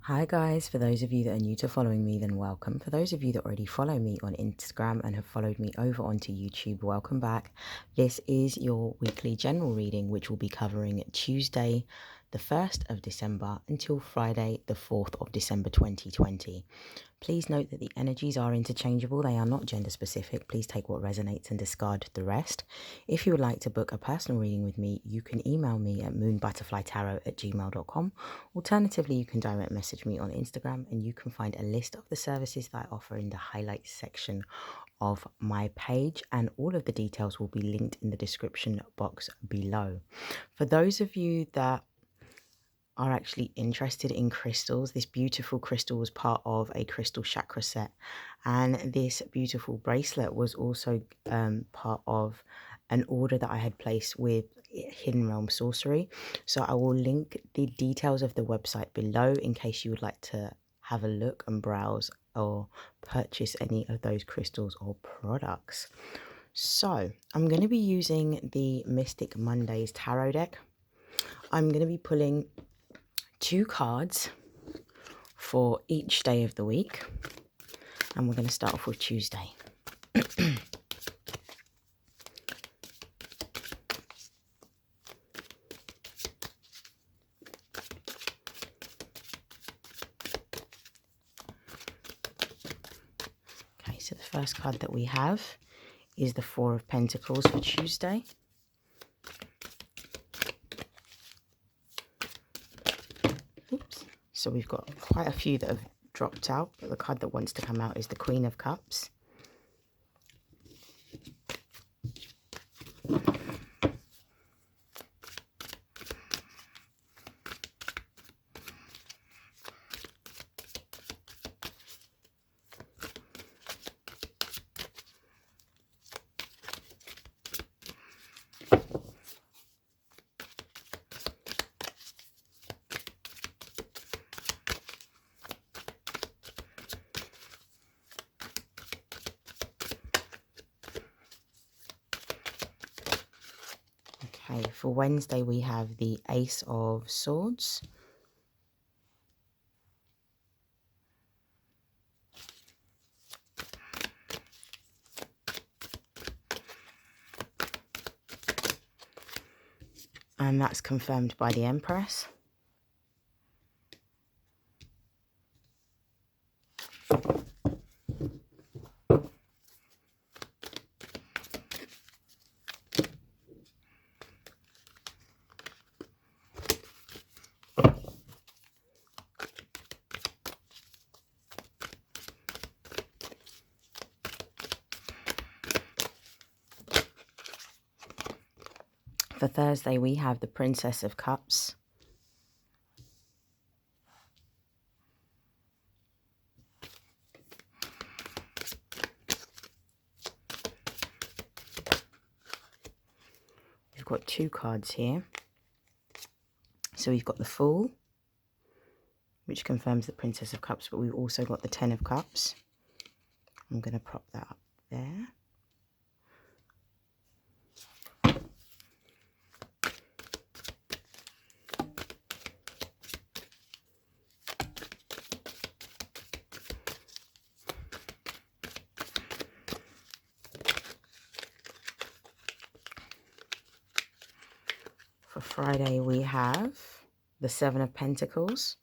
Hi guys, for those of you that are new to following me, then welcome. For those of you that already follow me on Instagram and have followed me over onto YouTube, welcome back. This is your weekly general reading, which will be covering Tuesday, the 1st of December until Friday, the 4th of December 2020. Please note that the energies are interchangeable. They are not gender specific. Please take what resonates and discard the rest. If you would like to book a personal reading with me, you can email me at moonbutterflytarot@gmail.com. Alternatively, you can direct message me on Instagram, and you can find a list of the services that I offer in the highlights section of my page, and all of the details will be linked in the description box below. For those of you that are actually interested in crystals, this beautiful crystal was part of a crystal chakra set, and this beautiful bracelet was also part of an order that I had placed with Hidden Realm Sorcery. So I will link the details of the website below in case you would like to have a look and browse or purchase any of those crystals or products. So I'm going to be using the Mystic Mondays tarot deck. I'm going to be pulling 2 cards for each day of the week, and we're going to start off with Tuesday. Okay, so the first card that we have is the 4 of Pentacles for Tuesday. Oops. So we've got quite a few that have dropped out, but the card that wants to come out is the Queen of Cups. Okay, for Wednesday we have the Ace of Swords. And that's confirmed by the Empress. For Thursday, we have the Princess of Cups. We've got 2 cards here. So we've got the Fool, which confirms the Princess of Cups, but we've also got the 10 of Cups. I'm going to prop that up there. For Friday, we have the 7 of Pentacles.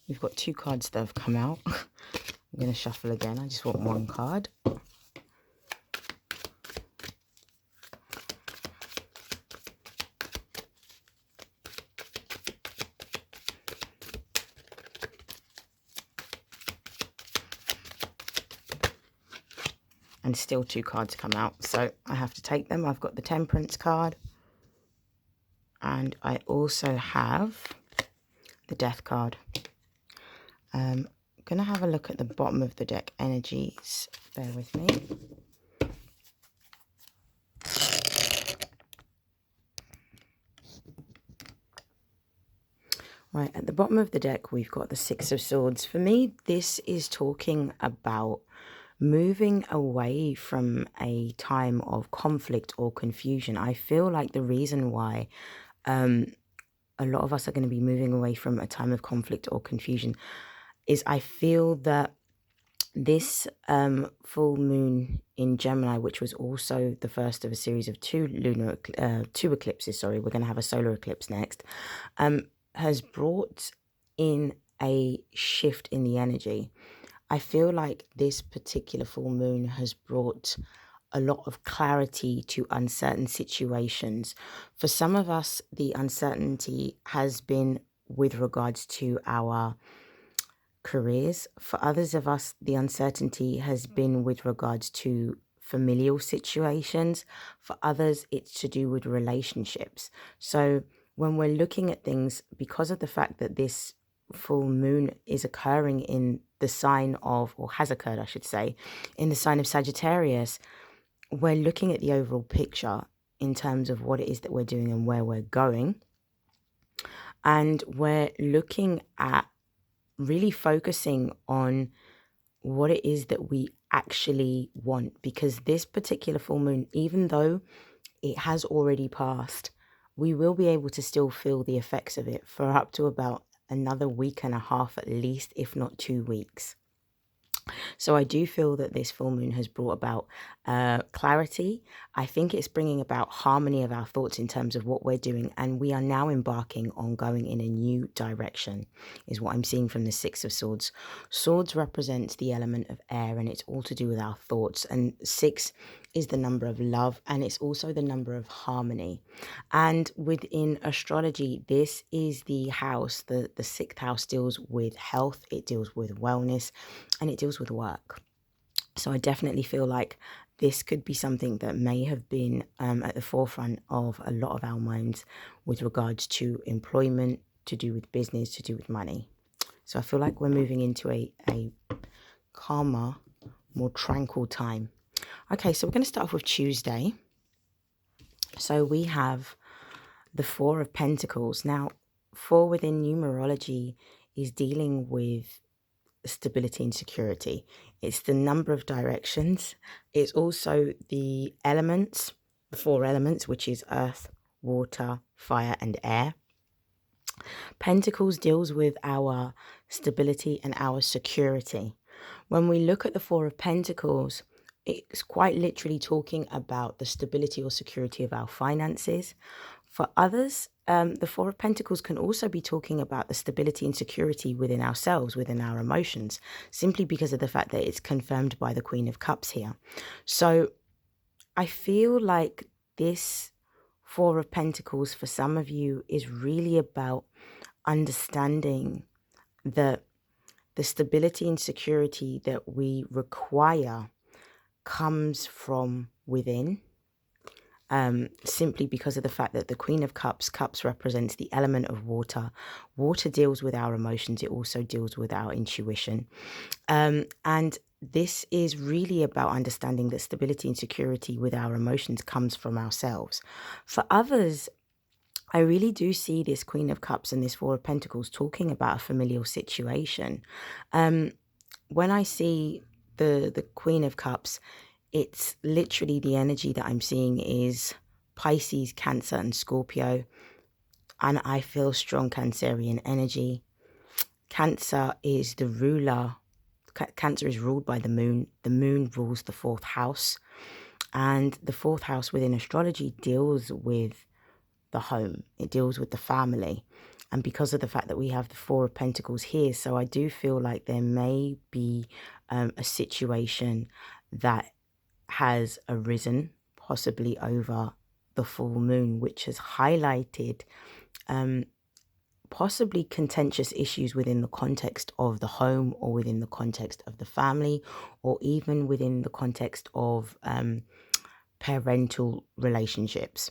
We've got 2 cards that have come out. I'm going to shuffle again. I just want 1 card. And still 2 cards come out, so I have to take them. I've got the Temperance card, and I also have the Death card. I'm going to have a look at the bottom of the deck energies. Bear with me. Right, at the bottom of the deck, we've got the Six of Swords. For me, this is talking about moving away from a time of conflict or confusion. I feel like the reason why a lot of us are going to be moving away from a time of conflict or confusion is I feel that this full moon in Gemini, which was also the first of a series of two eclipses, sorry, we're going to have a solar eclipse next, has brought in a shift in the energy. I feel like this particular full moon has brought a lot of clarity to uncertain situations. For some of us, the uncertainty has been with regards to our careers. For others of us, the uncertainty has been with regards to familial situations. For others, it's to do with relationships. So when we're looking at things, because of the fact that this full moon is occurring in the sign of, or has occurred, I should say, in the sign of Sagittarius, we're looking at the overall picture in terms of what it is that we're doing and where we're going. And we're looking at really focusing on what it is that we actually want, because this particular full moon, even though it has already passed, we will be able to still feel the effects of it for up to about another week and a half at least, if not 2 weeks. So I do feel that this full moon has brought about clarity. I think it's bringing about harmony of our thoughts in terms of what we're doing. And we are now embarking on going in a new direction, is what I'm seeing from the Six of Swords. Swords represents the element of air, and it's all to do with our thoughts. And 6 is the number of love, and it's also the number of harmony. And within astrology, this is the house, the sixth house deals with health, it deals with wellness, and it deals with work. So I definitely feel like this could be something that may have been at the forefront of a lot of our minds with regards to employment, to do with business, to do with money. So I feel like we're moving into a calmer, more tranquil time. Okay, so we're going to start off with Tuesday. So we have the Four of Pentacles. Now, 4 within numerology is dealing with stability and security. It's the number of directions. It's also the elements, the 4 elements, which is earth, water, fire, and air. Pentacles deals with our stability and our security. When we look at the Four of Pentacles, it's quite literally talking about the stability or security of our finances. For others, the Four of Pentacles can also be talking about the stability and security within ourselves, within our emotions, simply because of the fact that it's confirmed by the Queen of Cups here. So I feel like this Four of Pentacles for some of you is really about understanding that the stability and security that we require comes from within, simply because of the fact that the Queen of Cups represents the element of water. Water deals with our emotions. It also deals with our intuition. And this is really about understanding that stability and security with our emotions comes from ourselves. For others, I really do see this Queen of Cups and this Four of Pentacles talking about a familial situation. When I see the Queen of Cups, it's literally the energy that I'm seeing is Pisces, Cancer, and Scorpio. And I feel strong Cancerian energy. Cancer is the ruler. Cancer is ruled by the moon. The moon rules the 4th house. And the 4th house within astrology deals with the home. It deals with the family. And because of the fact that we have the Four of Pentacles here, so I do feel like there may be a situation that has arisen, possibly over the full moon, which has highlighted possibly contentious issues within the context of the home, or within the context of the family, or even within the context of parental relationships.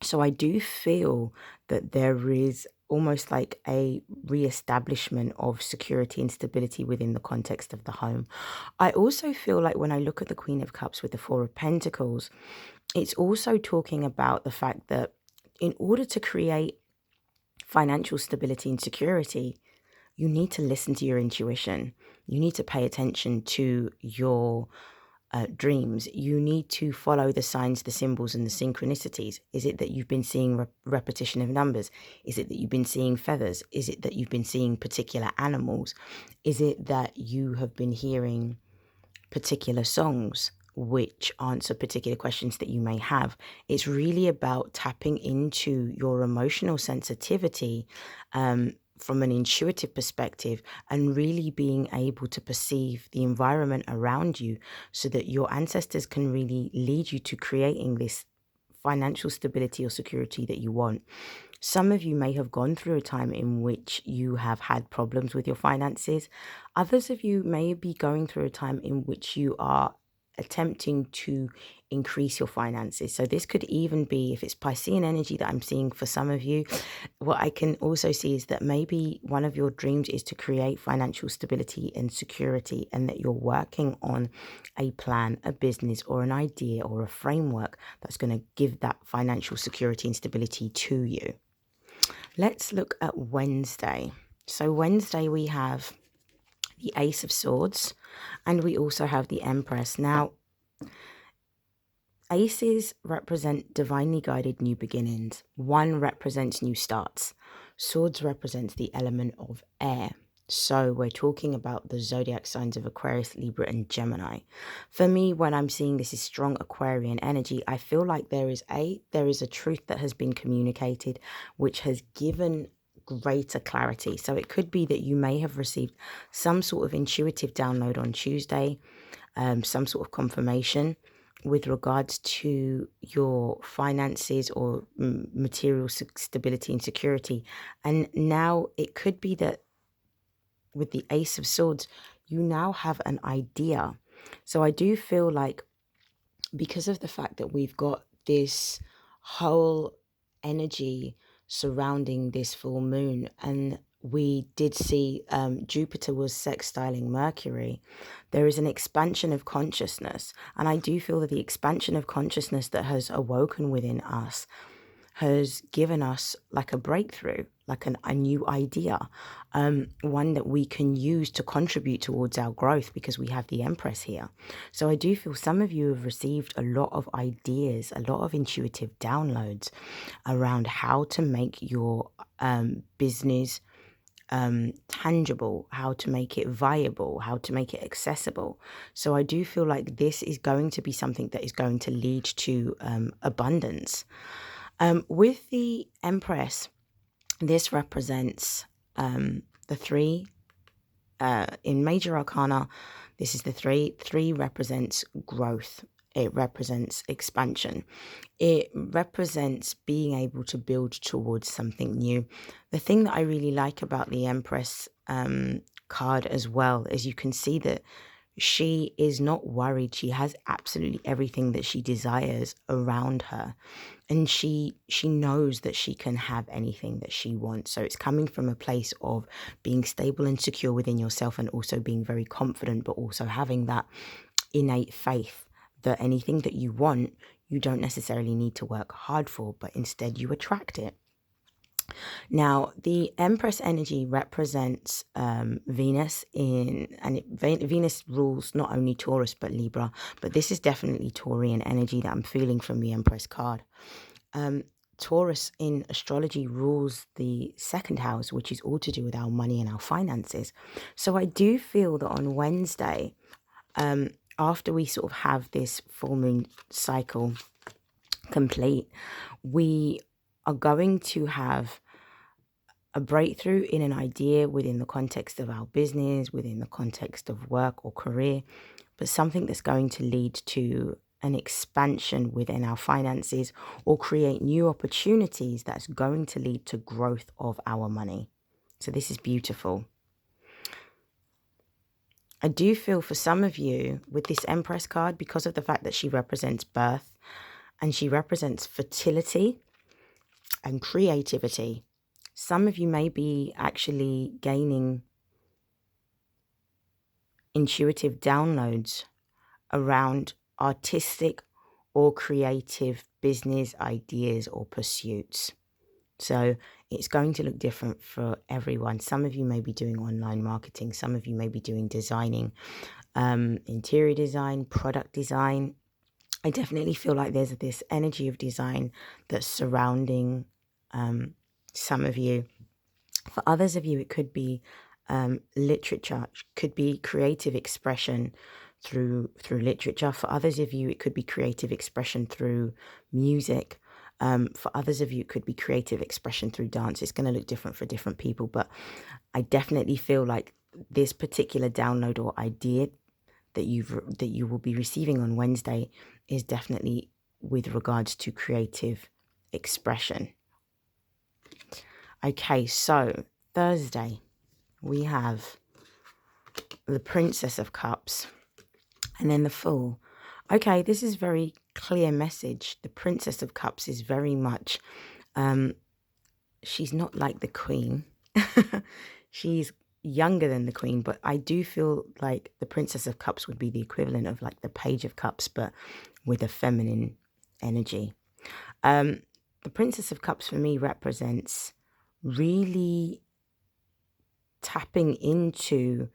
So I do feel that there is almost like a re-establishment of security and stability within the context of the home. I also feel like when I look at the Queen of Cups with the Four of Pentacles, it's also talking about the fact that in order to create financial stability and security, you need to listen to your intuition. You need to pay attention to your dreams. You need to follow the signs, the symbols, and the synchronicities. Is it that you've been seeing repetition of numbers? Is it that you've been seeing feathers? Is it that you've been seeing particular animals? Is it that you have been hearing particular songs which answer particular questions that you may have? It's really about tapping into your emotional sensitivity from an intuitive perspective, and really being able to perceive the environment around you so that your ancestors can really lead you to creating this financial stability or security that you want. Some of you may have gone through a time in which you have had problems with your finances. Others of you may be going through a time in which you are attempting to increase your finances. So this could even be, if it's Piscean energy that I'm seeing for some of you, what I can also see is that maybe one of your dreams is to create financial stability and security, and that you're working on a plan, a business, or an idea or a framework that's going to give that financial security and stability to you. Let's look at Wednesday. So Wednesday we have the Ace of Swords, and we also have the Empress. Now, aces represent divinely guided new beginnings. One represents new starts. Swords represents the element of air. So we're talking about the zodiac signs of Aquarius, Libra, and Gemini. For me, when I'm seeing this is strong Aquarian energy, I feel like there is a truth that has been communicated, which has given greater clarity. So it could be that you may have received some sort of intuitive download on Tuesday, some sort of confirmation with regards to your finances or material stability and security. And now it could be that with the Ace of Swords, you now have an idea. So I do feel like, because of the fact that we've got this whole energy surrounding this full moon, and we did see Jupiter was sextiling Mercury, there is an expansion of consciousness. And I do feel that the expansion of consciousness that has awoken within us has given us like a breakthrough, like a new idea, one that we can use to contribute towards our growth, because we have the Empress here. So I do feel some of you have received a lot of ideas, a lot of intuitive downloads around how to make your business tangible, how to make it viable, how to make it accessible. So I do feel like this is going to be something that is going to lead to abundance. With the Empress, this represents the three. In Major Arcana, this is the three. Three represents growth. It represents expansion. It represents being able to build towards something new. The thing that I really like about the Empress card as well is you can see that she is not worried. She has absolutely everything that she desires around her. And she knows that she can have anything that she wants. So it's coming from a place of being stable and secure within yourself, and also being very confident, but also having that innate faith that anything that you want, you don't necessarily need to work hard for, but instead you attract it. Now, the Empress energy represents Venus Venus rules not only Taurus but Libra, but this is definitely Taurian energy that I'm feeling from the Empress card. Taurus in astrology rules the second house, which is all to do with our money and our finances. So I do feel that on Wednesday, after we sort of have this full moon cycle complete, we are going to have a breakthrough in an idea within the context of our business, within the context of work or career, but something that's going to lead to an expansion within our finances, or create new opportunities that's going to lead to growth of our money. So this is beautiful. I do feel for some of you with this Empress card, because of the fact that she represents birth and she represents fertility and creativity, some of you may be actually gaining intuitive downloads around artistic or creative business ideas or pursuits. So it's going to look different for everyone. Some of you may be doing online marketing. Some of you may be doing designing, interior design, product design. I definitely feel like there's this energy of design that's surrounding some of you. For others of you, it could be literature, could be creative expression through literature. For others of you, it could be creative expression through music. For others of you, it could be creative expression through dance. It's going to look different for different people, but I definitely feel like this particular download or idea that you will be receiving on Wednesday is definitely with regards to creative expression. Okay, so Thursday we have the Princess of Cups and then the Fool. Okay, this is very clear message. The Princess of Cups is very much, she's not like the Queen. She's younger than the Queen, but I do feel like the Princess of Cups would be the equivalent of like the Page of Cups, but with a feminine energy. The Princess of Cups for me represents really tapping into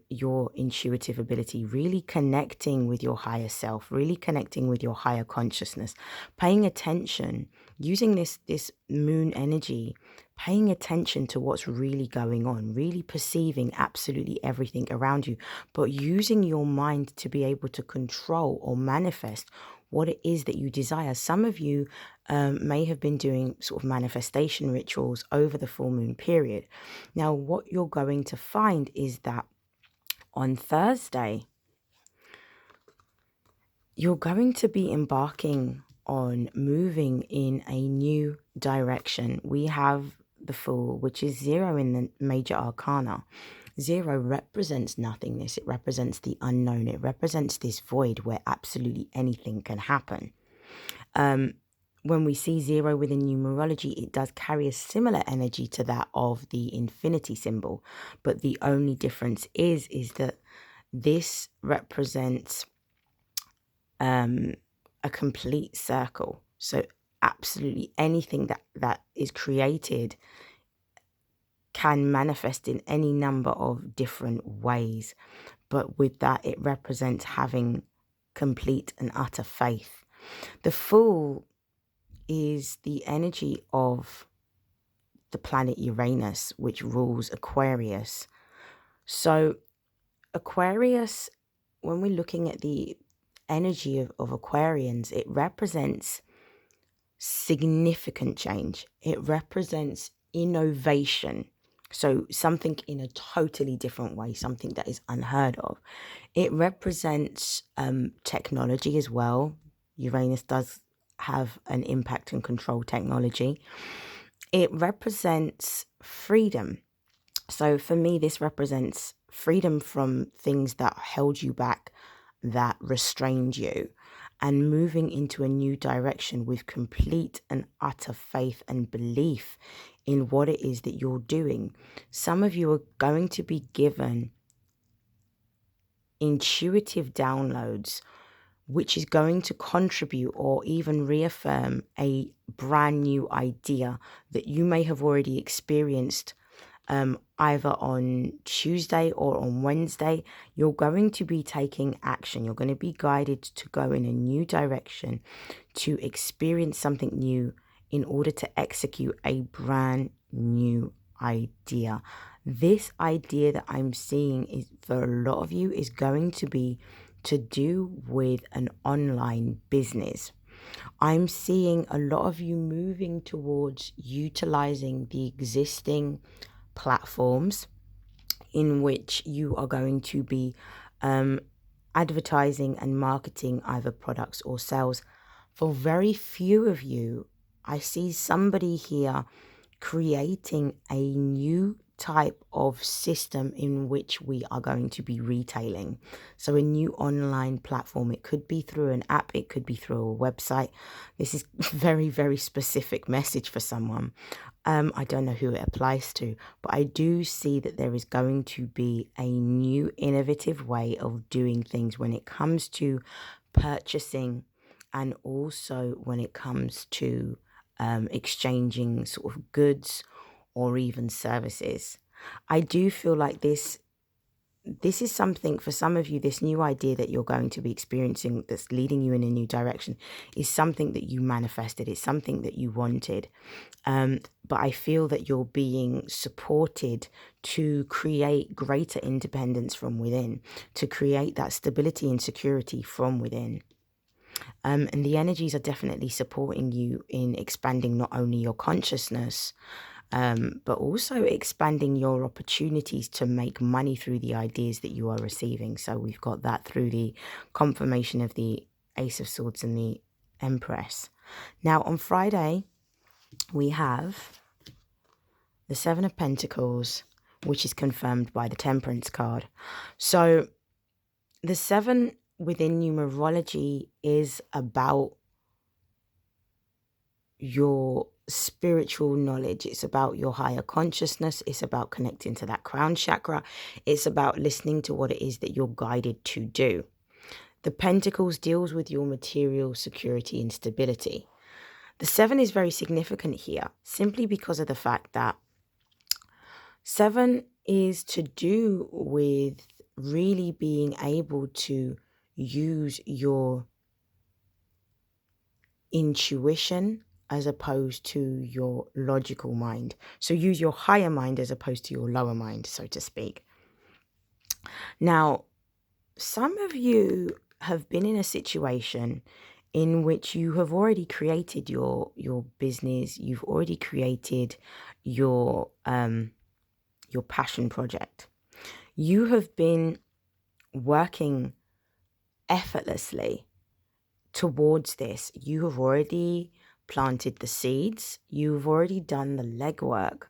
your intuitive ability, really connecting with your higher self, really connecting with your higher consciousness, paying attention, using this moon energy, paying attention to what's really going on, really perceiving absolutely everything around you, but using your mind to be able to control or manifest what it is that you desire. Some of you may have been doing sort of manifestation rituals over the full moon period. Now, what you're going to find is that on Thursday, you're going to be embarking on moving in a new direction. We have the Fool, which is 0 in the major arcana. 0 represents nothingness. It represents the unknown. It represents this void where absolutely anything can happen. When we see 0 within numerology, it does carry a similar energy to that of the infinity symbol. But the only difference is that this represents a complete circle. So absolutely anything that is created can manifest in any number of different ways. But with that, it represents having complete and utter faith. The Fool is the energy of the planet Uranus, which rules Aquarius. So Aquarius, when we're looking at the energy of Aquarians, it represents significant change. It represents innovation. So something in a totally different way, something that is unheard of. It represents technology as well. Uranus does have an impact and control technology. It represents freedom. So for me, this represents freedom from things that held you back, that restrained you, and moving into a new direction with complete and utter faith and belief in what it is that you're doing. Some of you are going to be given intuitive downloads, which is going to contribute or even reaffirm a brand new idea that you may have already experienced either on Tuesday or on Wednesday. You're going to be taking action. You're going to be guided to go in a new direction, to experience something new in order to execute a brand new idea. This idea that I'm seeing is, for a lot of you, is going to be to do with an online business. I'm seeing a lot of you moving towards utilizing the existing platforms in which you are going to be advertising and marketing either products or sales. For very few of you, I see somebody here creating a new type of system in which we are going to be retailing. So a new online platform. It could be through an app, it could be through a website. This is very, very specific message for someone. I don't know who it applies to, but I do see that there is going to be a new innovative way of doing things when it comes to purchasing, and also when it comes to exchanging sort of goods or even services. I do feel like this is something for some of you, this new idea that you're going to be experiencing that's leading you in a new direction is something that you manifested. It's something that you wanted. But I feel that you're being supported to create greater independence from within, to create that stability and security from within. And the energies are definitely supporting you in expanding not only your consciousness, but also expanding your opportunities to make money through the ideas that you are receiving. So we've got that through the confirmation of the Ace of Swords and the Empress. Now on Friday, we have the Seven of Pentacles, which is confirmed by the Temperance card. So the seven within numerology is about your spiritual knowledge. It's about your higher consciousness. It's about connecting to that crown chakra. It's about listening to what it is that you're guided to do. The Pentacles deals with your material security and stability. The seven is very significant here simply because of the fact that seven is to do with really being able to use your intuition as opposed to your logical mind. So use your higher mind as opposed to your lower mind, so to speak. Now, some of you have been in a situation in which you have already created your business, you've already created your passion project. You have been working effortlessly towards this. You have already planted the seeds. You've already done the legwork.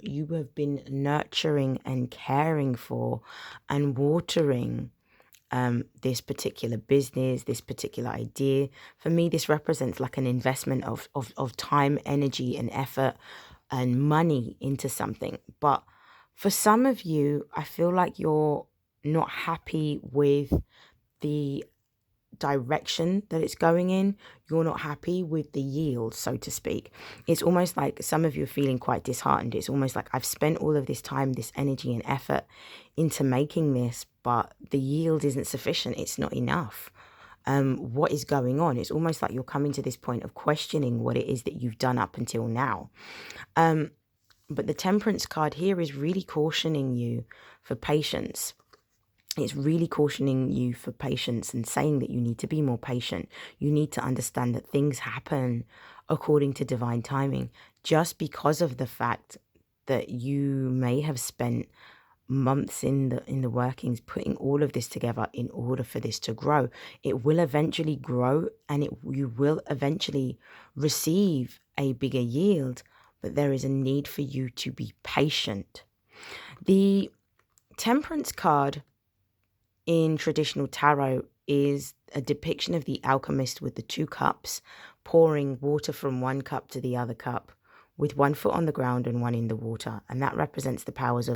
You have been nurturing and caring for and watering this particular business, this particular idea. For me, this represents like an investment of time, energy, and effort and money into something. But for some of you, I feel like you're not happy with the direction that it's going in. You're not happy with the yield, so to speak. It's almost like some of you are feeling quite disheartened. It's almost like I've spent all of this time, this energy and effort into making this, but the yield isn't sufficient. It's not enough. What is going on? It's almost like you're coming to this point of questioning what it is that you've done up until now. But the Temperance card here is really cautioning you for patience. It's really cautioning you for patience and saying that you need to be more patient. You need to understand that things happen according to divine timing. Just because of the fact that you may have spent months in the workings putting all of this together in order for this to grow, it will eventually grow and you will eventually receive a bigger yield, but there is a need for you to be patient. The Temperance card in traditional tarot is a depiction of the alchemist with the two cups, pouring water from one cup to the other cup, with one foot on the ground and one in the water. And that represents the powers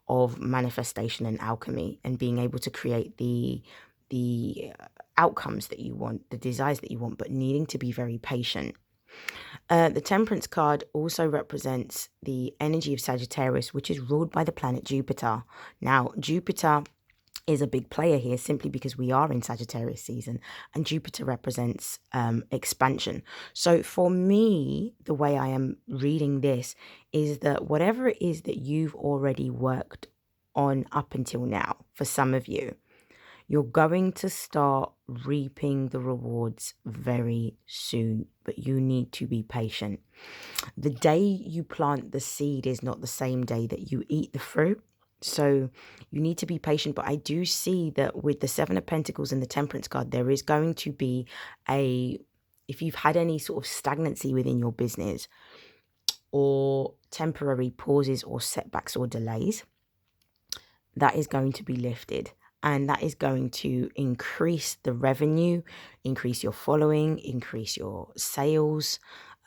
of manifestation and alchemy and being able to create the outcomes that you want, the desires that you want, but needing to be very patient. The Temperance card also represents the energy of Sagittarius, which is ruled by the planet Jupiter. Now, Jupiter is a big player here simply because we are in Sagittarius season and Jupiter represents expansion. So for me, the way I am reading this is that whatever it is that you've already worked on up until now, for some of you, you're going to start reaping the rewards very soon, but you need to be patient. The day you plant the seed is not the same day that you eat the fruit. So you need to be patient. But I do see that with the Seven of Pentacles and the Temperance card, there is going to be if you've had any sort of stagnancy within your business or temporary pauses or setbacks or delays, that is going to be lifted. And that is going to increase the revenue, increase your following, increase your sales.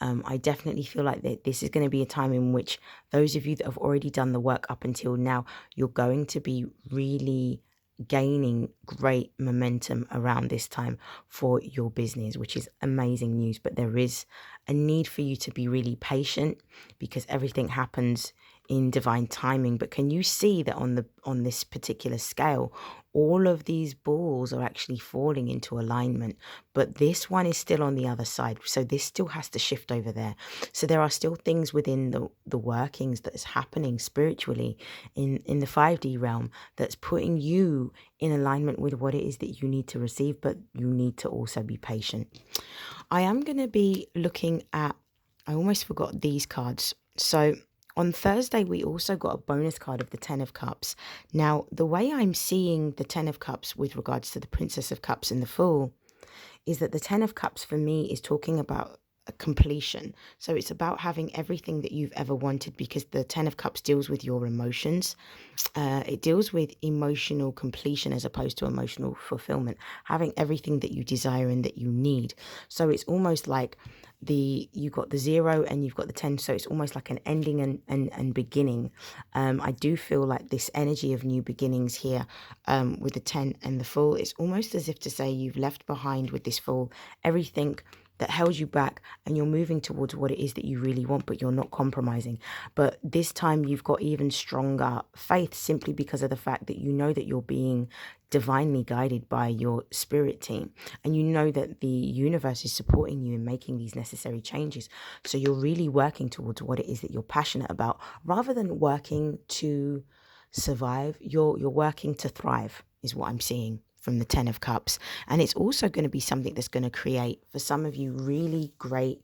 I definitely feel like that this is going to be a time in which those of you that have already done the work up until now, you're going to be really gaining great momentum around this time for your business, which is amazing news. But there is a need for you to be really patient because everything happens in divine timing. But can you see that on this particular scale, all of these balls are actually falling into alignment, but this one is still on the other side. So this still has to shift over there. So there are still things within the workings that is happening spiritually in the 5D realm that's putting you in alignment with what it is that you need to receive, but you need to also be patient. I am going to be looking at, I almost forgot these cards. So on Thursday, we also got a bonus card of the 10 of Cups. Now, the way I'm seeing the 10 of Cups with regards to the Princess of Cups and the Fool is that the 10 of Cups for me is talking about a completion. So it's about having everything that you've ever wanted, because the 10 of Cups deals with your emotions. It deals with emotional completion as opposed to emotional fulfillment, having everything that you desire and that you need. So it's almost like you got the 0 and you've got the 10, so it's almost like an ending and beginning. I do feel like this energy of new beginnings here, with the 10 and the Fool, it's almost as if to say you've left behind with this Fool everything that held you back, and you're moving towards what it is that you really want, but you're not compromising. But this time you've got even stronger faith, simply because of the fact that you know that you're being divinely guided by your spirit team, and you know that the universe is supporting you in making these necessary changes. So you're really working towards what it is that you're passionate about, rather than working to survive. You're working to thrive, is what I'm seeing from the 10 of Cups. And it's also going to be something that's going to create, for some of you, really great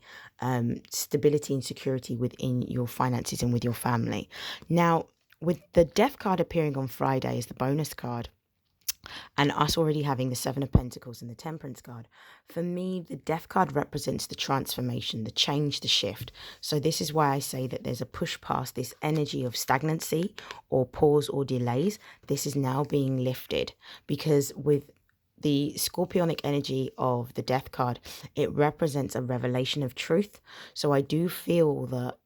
stability and security within your finances and with your family. Now, with the Death card appearing on Friday as the bonus card, and us already having the 7 of Pentacles and the Temperance card, for me, the Death card represents the transformation, the change, the shift. So this is why I say that there's a push past this energy of stagnancy or pause or delays. This is now being lifted, because with the scorpionic energy of the Death card, it represents a revelation of truth. So I do feel that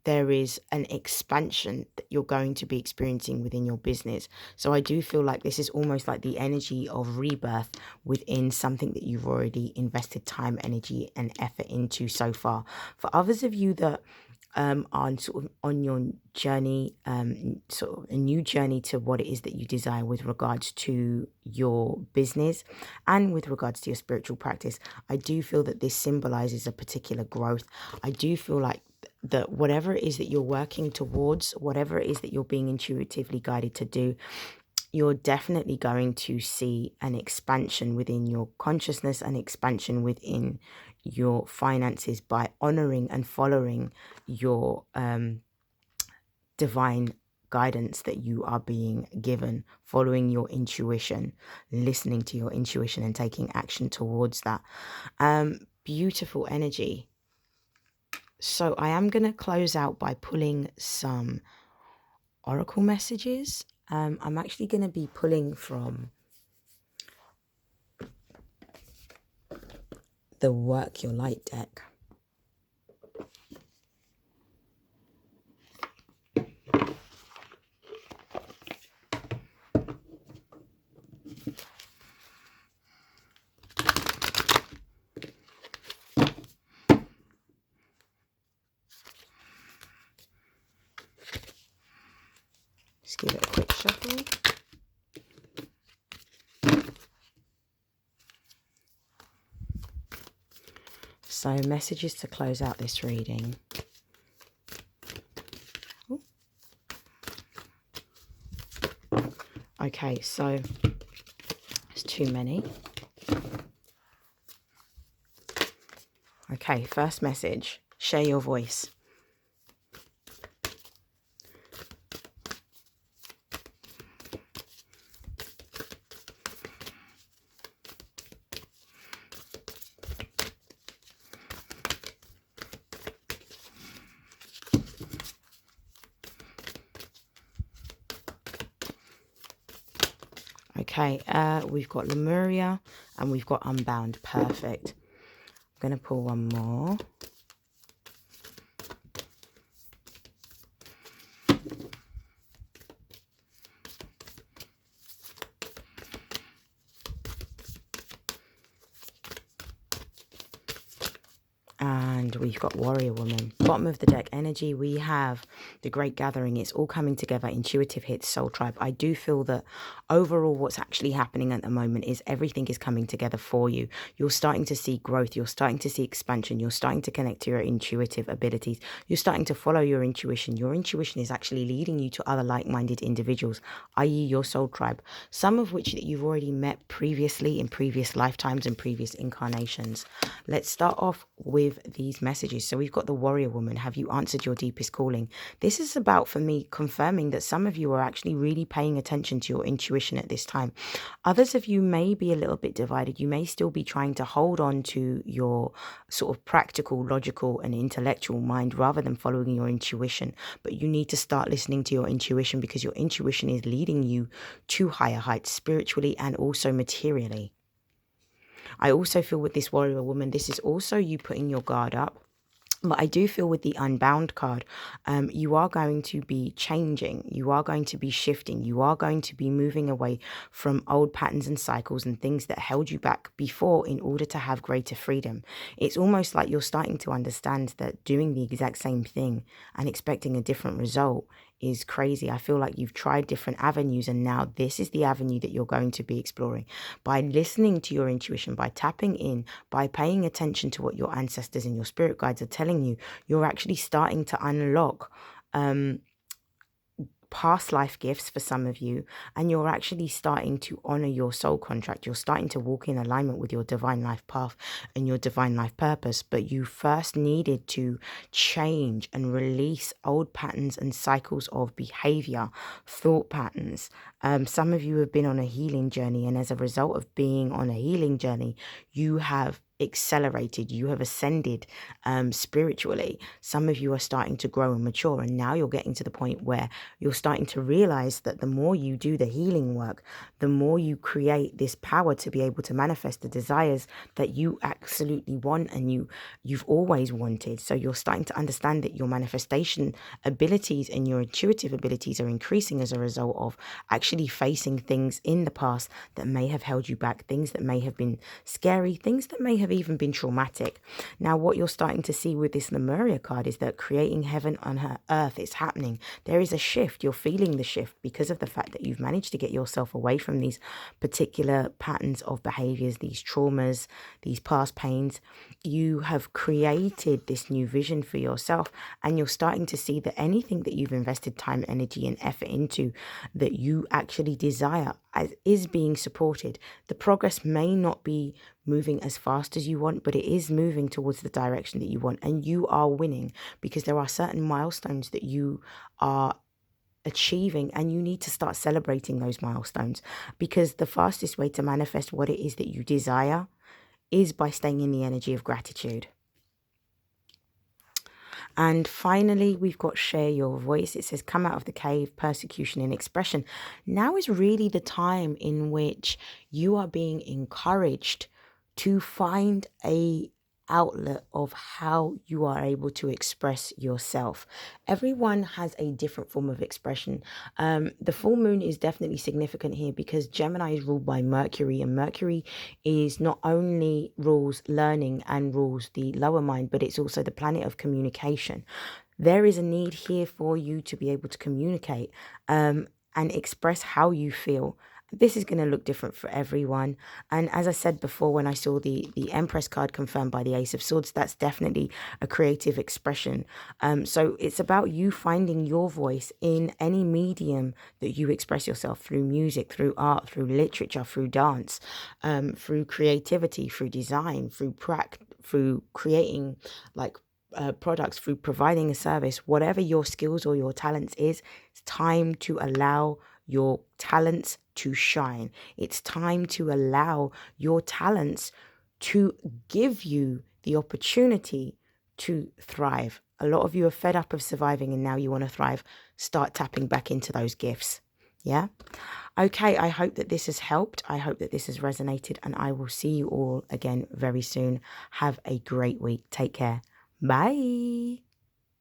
there is an expansion that you're going to be experiencing within your business. So I do feel like this is almost like the energy of rebirth within something that you've already invested time, energy, and effort into so far. For others of you that are sort of on your journey, sort of a new journey to what it is that you desire with regards to your business and with regards to your spiritual practice, I do feel that this symbolizes a particular growth. I do feel like that whatever it is that you're working towards, whatever it is that you're being intuitively guided to do, you're definitely going to see an expansion within your consciousness, an expansion within your finances, by honoring and following your divine guidance that you are being given, following your intuition, listening to your intuition and taking action towards that. Beautiful energy. So I am going to close out by pulling some oracle messages. I'm actually going to be pulling from the Work Your Light deck. Just give it a quick shuffle. So messages to close out this reading. Ooh. Okay, so it's too many. Okay, first message, share your voice. Okay, we've got Lemuria and we've got Unbound. Perfect. I'm going to pull one more. And and we've got Warrior Woman. Bottom of the deck energy, we have the Great Gathering. It's all coming together. Intuitive hits, Soul Tribe. I do feel that overall what's actually happening at the moment is everything is coming together for you. You're starting to see growth. You're starting to see expansion. You're starting to connect to your intuitive abilities. You're starting to follow your intuition. Your intuition is actually leading you to other like-minded individuals, i.e. your soul tribe, some of which that you've already met previously in previous lifetimes and previous incarnations. Let's start off with these messages. So we've got the Warrior Woman. Have you answered your deepest calling? This is about, for me, confirming that some of you are actually really paying attention to your intuition at this time. Others of you may be a little bit divided. You may still be trying to hold on to your sort of practical, logical and intellectual mind rather than following your intuition. But you need to start listening to your intuition, because your intuition is leading you to higher heights spiritually and also materially. I also feel with this Warrior Woman, this is also you putting your guard up. But I do feel with the Unbound card, you are going to be changing. You are going to be shifting. You are going to be moving away from old patterns and cycles and things that held you back before in order to have greater freedom. It's almost like you're starting to understand that doing the exact same thing and expecting a different result is crazy. I feel like you've tried different avenues and now this is the avenue that you're going to be exploring. By listening to your intuition, by tapping in, by paying attention to what your ancestors and your spirit guides are telling you, you're actually starting to unlock past life gifts for some of you, and you're actually starting to honor your soul contract. You're starting to walk in alignment with your divine life path and your divine life purpose. But you first needed to change and release old patterns and cycles of behavior, thought patterns. Some of you have been on a healing journey, and as a result of being on a healing journey, you have accelerated, you have ascended spiritually. Some of you are starting to grow and mature, and now you're getting to the point where you're starting to realize that the more you do the healing work, the more you create this power to be able to manifest the desires that you absolutely want and you've always wanted. So you're starting to understand that your manifestation abilities and your intuitive abilities are increasing as a result of actually facing things in the past that may have held you back, things that may have been scary, things that may have even been traumatic. Now, what you're starting to see with this Lemuria card is that creating heaven on her earth is happening. There is a shift. You're feeling the shift because of the fact that you've managed to get yourself away from these particular patterns of behaviors, these traumas, these past pains. You have created this new vision for yourself, and you're starting to see that anything that you've invested time, energy and effort into that you actually desire is being supported. The progress may not be moving as fast as you want, but it is moving towards the direction that you want, and you are winning because there are certain milestones that you are achieving, and you need to start celebrating those milestones, because the fastest way to manifest what it is that you desire is by staying in the energy of gratitude. And finally, we've got share your voice. It says, come out of the cave, persecution and expression. Now is really the time in which you are being encouraged to find a outlet of how you are able to express yourself. Everyone has a different form of expression. The full moon is definitely significant here because Gemini is ruled by Mercury, and Mercury is not only rules learning and rules the lower mind, but it's also the planet of communication. There is a need here for you to be able to communicate and express how you feel. This is going to look different for everyone. And as I said before, when I saw the Empress card confirmed by the Ace of Swords, that's definitely a creative expression. So it's about you finding your voice in any medium that you express yourself, through music, through art, through literature, through dance, through creativity, through design, through creating like products, through providing a service. Whatever your skills or your talents is, it's time to allow your talents to shine. It's time to allow your talents to give you the opportunity to thrive. A lot of you are fed up of surviving and now you want to thrive. Start tapping back into those gifts. Yeah. Okay, I hope that this has helped. I hope that this has resonated, and I will see you all again very soon. Have a great week. Take care. Bye.